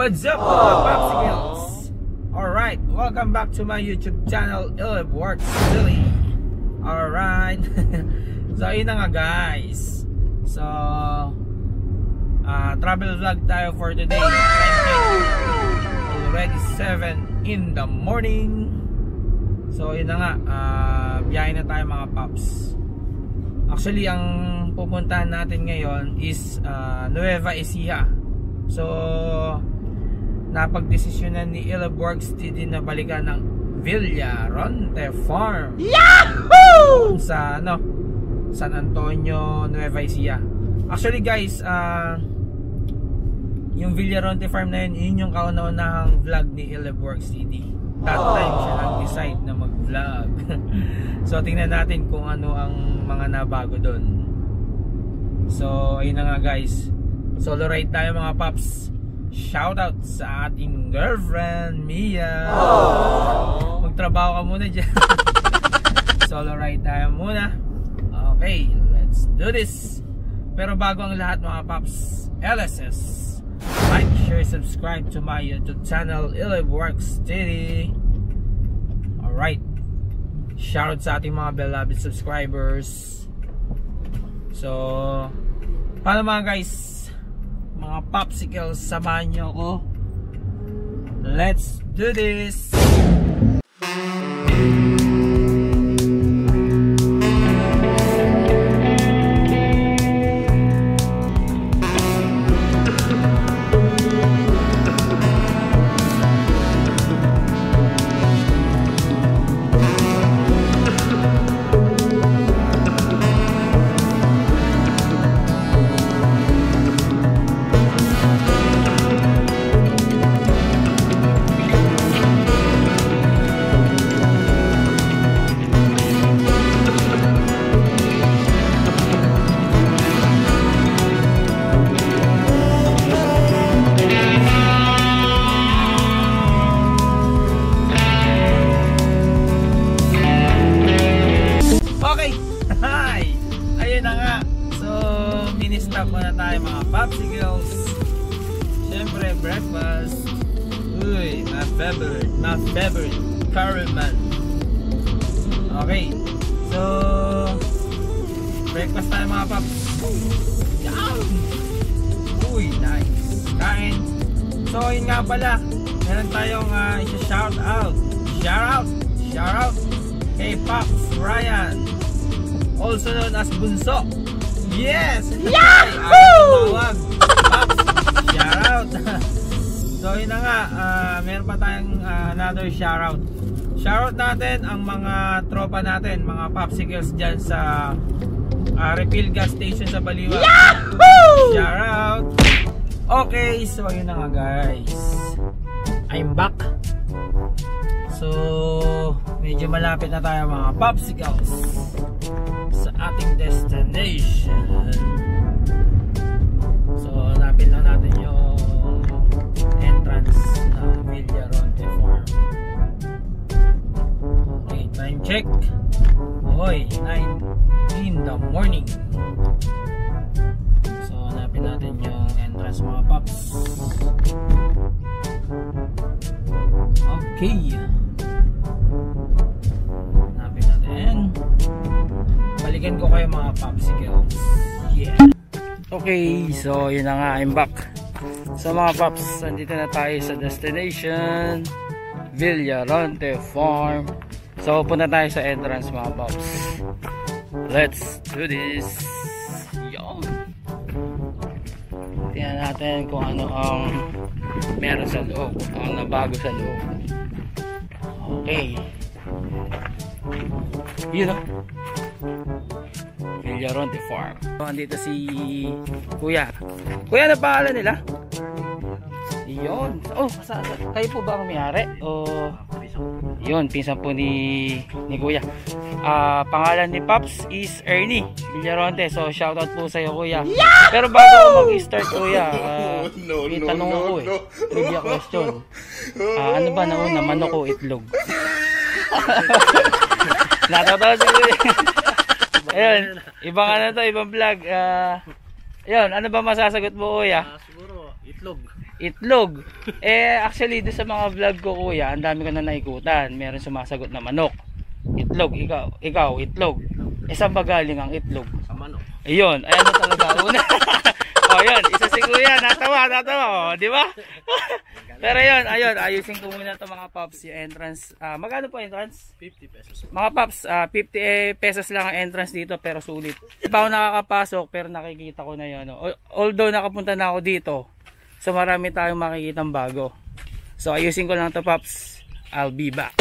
What's up mga Popsicles? Alright, welcome back to my YouTube channel, Ileb Works Silly. Alright. So yun na nga guys. So travel vlog tayo for today. Already 7 in the morning. So yun na nga, biyahe na tayo mga Pops. Actually ang pupuntahan natin ngayon is Nueva Ecija. So napagdesisyonan ni Ileb Works City na balikan ng Villaronte Farm. Yahoo! Sa San Antonio, Nueva Ecija. Actually guys, yung Villaronte Farm na yun yung kauna-unahang vlog ni Ileb Works City. That time siya nag-decide na mag-vlog. So tingnan natin kung ano ang mga nabago doon. So ayun na nga guys, solo ride tayo mga Pops. Shoutout sa ating girlfriend Mia. Magtrabaho ka muna dyan. Solo ride tayo muna. Okay, let's do this. Pero bago ang lahat mga Pops, LSS, like, share, subscribe to my YouTube channel Ileb Works City. Alright, shoutout sa ating mga beloved subscribers. So paano mga guys, mga Popsicles, samahan nyo ako. Let's do this. Stop muna tayo mga Popsicles. Siyempre breakfast. Uy, my favorite caramel. Okay, so breakfast tayo mga Pops. Yum! Uy, nice. Kain. So yun nga pala, meron tayong shout out kay Pops Ryan, also known as Bunso. Yes! Yahoo! Shoutout! So yun na nga, meron pa tayong another shoutout. Shoutout natin ang mga tropa natin, mga Popsicles dyan sa refill gas station sa Baliwag. Yahoo! Shoutout! Okay, so yun na nga guys, I'm back. So medyo malapit na tayo mga Popsicles sa ating destination. So hanapin lang natin yung entrance ng Villaronte Farm. Okay, time check. Hoy, 9 in the morning. So hanapin natin yung entrance mga Pops. Okay, hanapin natin. Balikan ko kayo mga Popsicles. Yeah. Okay, so yun na nga, I'm back. So mga Pops, nandito na tayo sa destination, Villaronte Farm. So punta tayo sa entrance mga Pops. Let's do this. Yo. Tingnan natin kung ano ang meron sa loob, ang nabago sa loob. Okay. Yun know? Villaronte Farm. So, andito si Kuya. Kuya, ano pangalan nila? Yun. Oh, kayo po ba ang may-ari? O yun, pinsan po ni Kuya. Pangalan ni Pops is Ernie Villaronte. So shoutout po sa iyo Kuya. Yeah! Pero bago ako mag-start Kuya, may tanong ako trivia question. Ano ba nauna, manok o itlog? Natatawa si Kuya. Ayun, ibang ano to, ibang vlog. Ayun, ano ba masasagot mo Kuya? Siguro itlog. Itlog. Actually doon sa mga vlog ko kuya, ang dami ko na naikutan. Meron sumasagot na manok. Itlog, ikaw, itlog. Saan ba galing ang itlog? Sa manok. Ayun, ayan na talaga una. Oh, yun, isa si kuya, natawa, oh, di ba? Pero yun, ayun, ayusin ko muna ito mga paps, yung entrance. Magkano po entrance? 50 pesos. Mga paps, 50 pesos lang ang entrance dito, pero sulit. Di pa ako nakakapasok, pero nakikita ko na yun. Although nakapunta na ako dito, so marami tayong makikitang bago. So ayusin ko lang ito paps, I'll be back.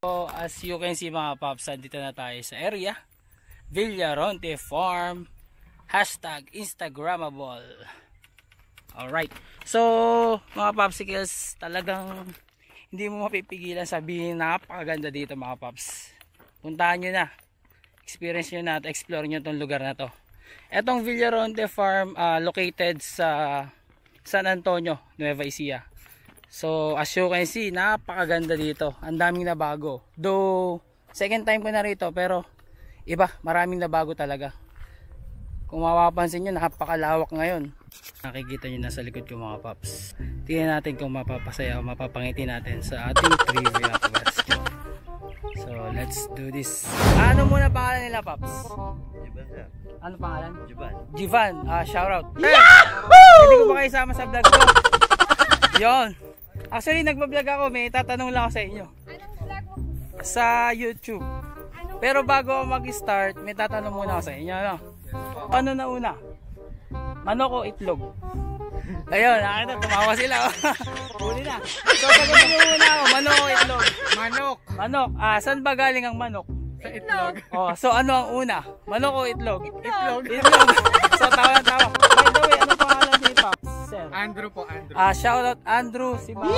So, as you can see mga paps, dito na tayo sa area. Villaronte Farm. #Instagrammable. Alright. So, mga popsicles, talagang hindi mo mapipigilan sabihin napakaganda dito mga paps. Puntahan nyo na. Experience nyo na at explore nyo itong lugar na to. Etong Villaronte Farm located sa San Antonio, Nueva Ecija. So as you can see, napakaganda dito. Ang daming nabago. Though second time ko na rito, pero iba, maraming nabago talaga. Kung mapapansin nyo, napakalawak ngayon. Nakikita nyo na sa likod ko mga paps. Tingnan natin kung mapapasaya o mapapangiti natin sa ating trivia question. So let's do this. Ano muna pangalan nila paps? Ano pangalan? Jivan. Shoutout. Hindi ko ba kayo sama sa vlog ko? Yon. Actually, nagbablog ako. May tatanong lang ako sa inyo. Anong vlog mo? Sa YouTube. Pero bago ako mag-start, may tatanong muna ako sa inyo. Ano? Ano na una? Manok o itlog? Ayun, nakita. Tumawa sila. Huli na. So, sagutin mo muna ako. Manok o itlog? Manok. Manok. Saan ba galing ang manok? Sa itlog. So ano ang una? Manok o itlog? Itlog. Itlog. So tawa. By the way, ano pangalan ni Pops? Sir. Andrew po, Andrew. Shoutout Andrew, si Ma'am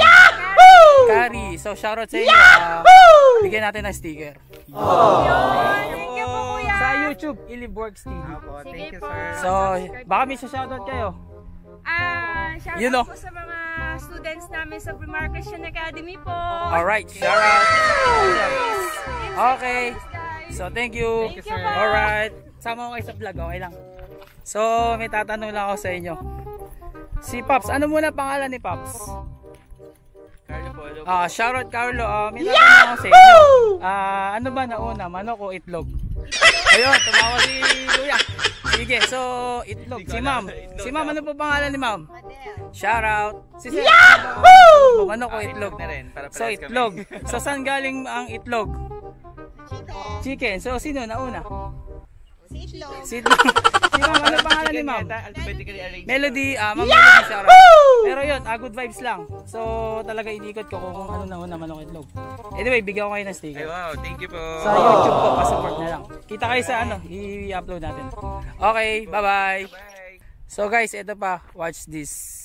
Kari. So shoutout sa inyo. Bigyan natin ng sticker. Thank you po kuya. Sa YouTube, Ilibworks TV. Thank you, po. sir. So baka may shoutout kayo. Shout You know. out po sa mga students namin sa Primar Christian Academy po. Alright, shoutout. Okay. Guys. So thank you. Thank you po. Alright. Sama ko kayo sa vlog, okay lang. So may tatanong lang ako sa inyo. Si Pops, ano muna pangalan ni Pops? Carlo po. Shoutout Carlo. May tatanong ako sa inyo. Ano ba nauna, manok o itlog? Ayun, tumawa si Kuya. Sige, so itlog. Si Ma'am. Si Ma'am, ano po pangalan ni Ma'am? Shoutout. Si Sir. Manok o itlog? So itlog. So saan galing ang itlog? Chicken. So sino nauna? Si itlog. Si Ma'am, ano pangalan ni Ma'am? Alphabetically arranged. Melody, Ma'am Melody, shoutout. Pero yun, good vibes lang. So talaga inikot ko kung ano na una, manok o itlog. Anyway, bigyan ko kayo ng sticker. Ay, wow, thank you po. Sa YouTube po, pa-support na lang. Kita kayo sa ano, i-upload natin. Okay, bye-bye. Bye. So guys, ito pa, watch this.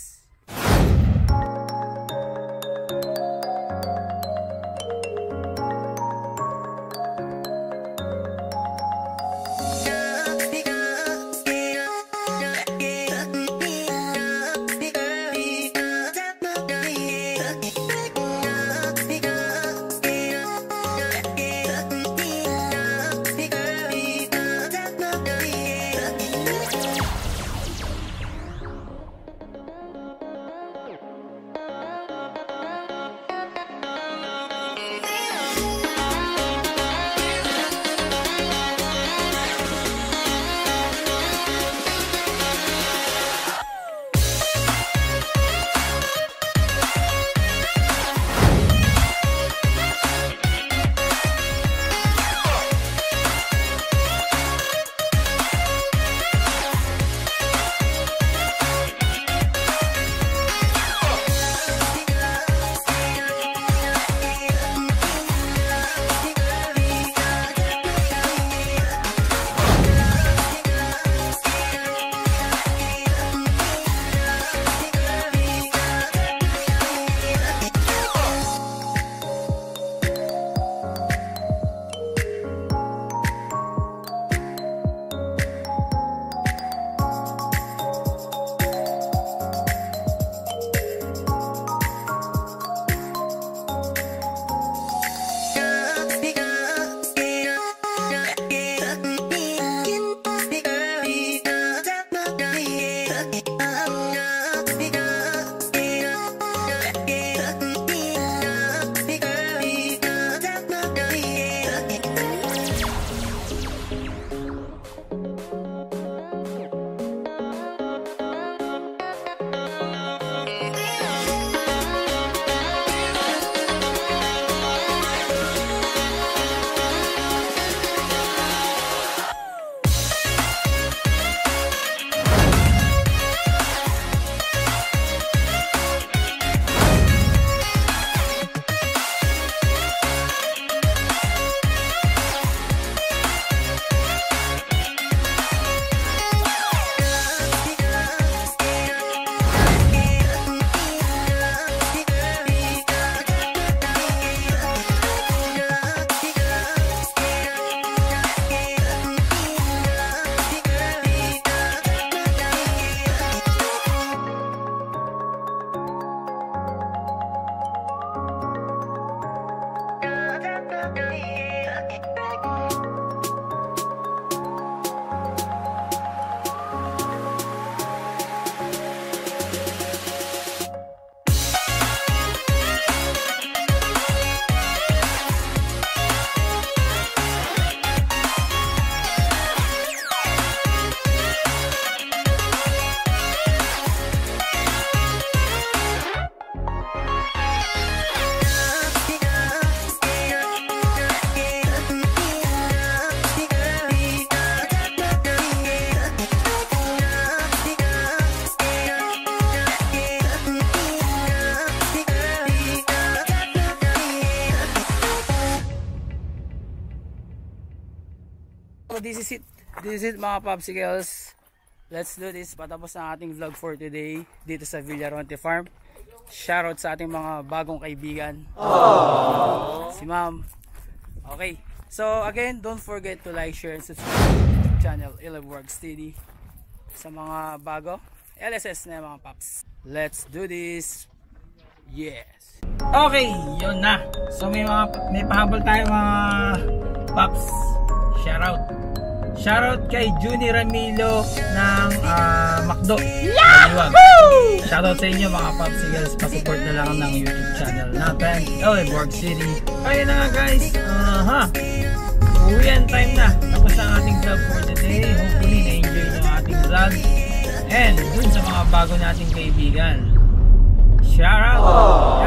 So this is it mga popsicles. Let's do this. Patapos na ating vlog for today dito sa Villaronte Farm. Shoutout sa ating mga bagong kaibigan. Si ma'am. Okay. So again, don't forget to like, share, and subscribe to the YouTube channel Illiv Works TV. Sa mga bago, LSS na mga paps. Let's do this. Yes. Okay, yun na. So may pahabol tayo mga paps. Shoutout kay Juni Ramilo ng Macdo. Yahoo! Shoutout sa inyo mga popsicles. Pasupport na lang ng YouTube channel natin, Illiv Works City. Kaya na nga guys, uwian time na. Tapos ang ating vlog for today. Hopefully na-enjoy nyo ang ating vlog. And dun sa mga bago nating kaibigan, shoutout!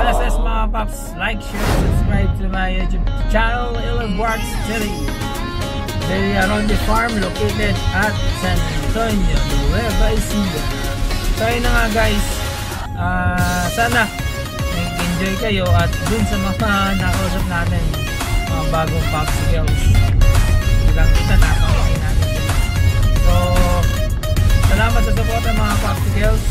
LSS mga pops, like, share, subscribe to my YouTube channel, Illiv Works City. Villaronte Farm located at San Antonio, Nueva Ecija. So ayun na nga guys, sana nag-enjoy kayo at dun sa mga nakausap natin, mga bagong popsicles, ilang kita napakawin natin sila. So salamat sa support ng mga popsicles.